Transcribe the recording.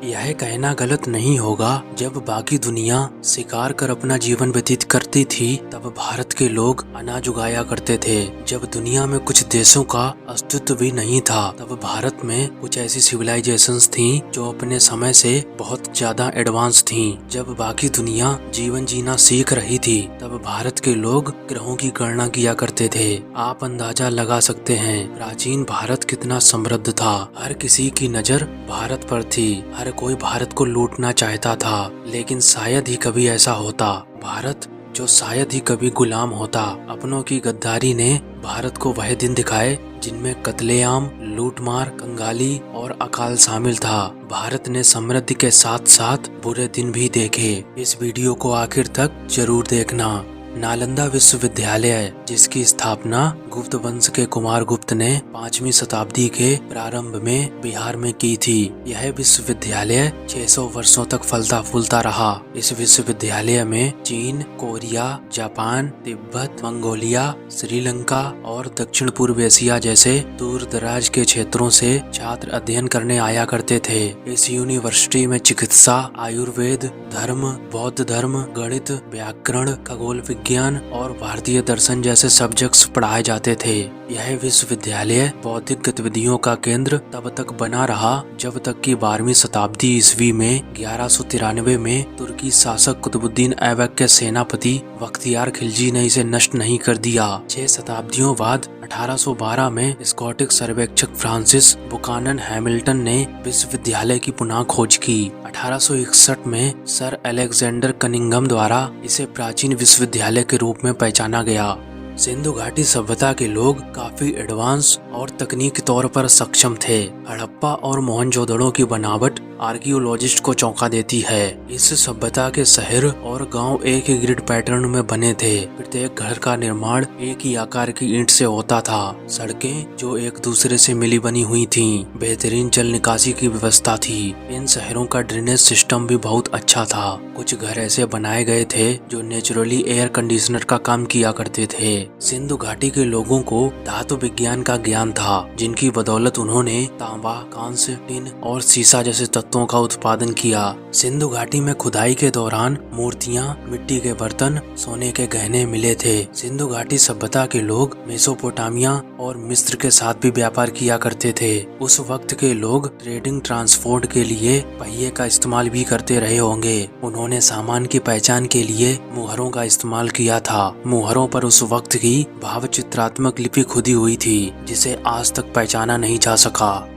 यह कहना गलत नहीं होगा, जब बाकी दुनिया शिकार कर अपना जीवन व्यतीत करती थी तब भारत के लोग अनाज उगाया करते थे। जब दुनिया में कुछ देशों का अस्तित्व भी नहीं था तब भारत में कुछ ऐसी सिविलाइजेशंस थीं जो अपने समय से बहुत ज्यादा एडवांस थीं। जब बाकी दुनिया जीवन जीना सीख रही थी तब भारत के लोग ग्रहों की गणना किया करते थे। आप अंदाजा लगा सकते हैं प्राचीन भारत कितना समृद्ध था। हर किसी की नजर भारत पर थी, हर कोई भारत को लूटना चाहता था। लेकिन शायद ही कभी ऐसा होता, भारत जो शायद ही कभी गुलाम होता। अपनों की गद्दारी ने भारत को वह दिन दिखाए जिनमें कत्लेआम, लूटमार, कंगाली और अकाल शामिल था। भारत ने समृद्धि के साथ साथ बुरे दिन भी देखे। इस वीडियो को आखिर तक जरूर देखना। नालंदा विश्वविद्यालय, जिसकी स्थापना गुप्त वंश के कुमार गुप्त ने 5वीं शताब्दी के प्रारंभ में बिहार में की थी। यह विश्वविद्यालय 600 वर्षों तक फलता फूलता रहा। इस विश्वविद्यालय में चीन, Korea, Japan, Tibet, Mongolia, Sri Lanka और दक्षिण पूर्व एशिया जैसे दूर दराज के क्षेत्रों से छात्र अध्ययन करने आया करते थे। इस यूनिवर्सिटी में चिकित्सा, आयुर्वेद, धर्म, बौद्ध धर्म, गणित, व्याकरण, खगोल विज्ञान और भारतीय दर्शन जैसे सब्जेक्ट्स पढ़ाए जाते थे। यह विश्वविद्यालय बौद्धिक गतिविधियों का केंद्र तब तक बना रहा जब तक कि 12वीं शताब्दी ईस्वी में 1193 में तुर्की शासक कुतुबुद्दीन ऐबक के सेनापति बख्तियार खिलजी ने इसे नष्ट नहीं कर दिया। 6 शताब्दियों बाद 1812 में स्कॉटिश सर्वेक्षक फ्रांसिस बुकानन हैमिल्टन ने विश्वविद्यालय की पुनः खोज की। 1861 में सर अलेक्जेंडर कनिंघम द्वारा इसे प्राचीन विश्वविद्यालय के रूप में पहचाना गया। सिंधु घाटी सभ्यता के लोग काफी एडवांस और तकनीकी तौर पर सक्षम थे। हड़प्पा और मोहनजोदड़ो की बनावट आर्कियोलॉजिस्ट को चौंका देती है। इस सभ्यता के शहर और गांव एक ही ग्रिड पैटर्न में बने थे। प्रत्येक घर का निर्माण एक ही आकार की ईंट से होता था। सड़कें जो एक दूसरे से मिली बनी हुई थीं। बेहतरीन जल निकासी की व्यवस्था थी। इन शहरों का ड्रेनेज सिस्टम भी बहुत अच्छा था। कुछ घर ऐसे बनाए गए थे जो नेचुरली एयर कंडीशनर का काम किया करते थे। सिंधु घाटी के लोगों को धातु विज्ञान का ज्ञान था, जिनकी बदौलत उन्होंने तांबा, कांस्य, टिन और सीसा जैसे तत्वों का उत्पादन किया। सिंधु घाटी में खुदाई के दौरान मूर्तियां, मिट्टी के बर्तन, सोने के गहने मिले थे। सिंधु घाटी सभ्यता के लोग मेसोपोटामिया और मिस्र के साथ भी व्यापार किया करते थे। उस वक्त के लोग ट्रेडिंग ट्रांसपोर्ट के लिए पहिए का इस्तेमाल भी करते रहे होंगे। उन्होंने सामान की पहचान के लिए मुहरों का इस्तेमाल किया था। मुहरों पर उस वक्त की भाव चित्रात्मक लिपि खुदी हुई थी, जिसे आज तक पहचाना नहीं जा सका।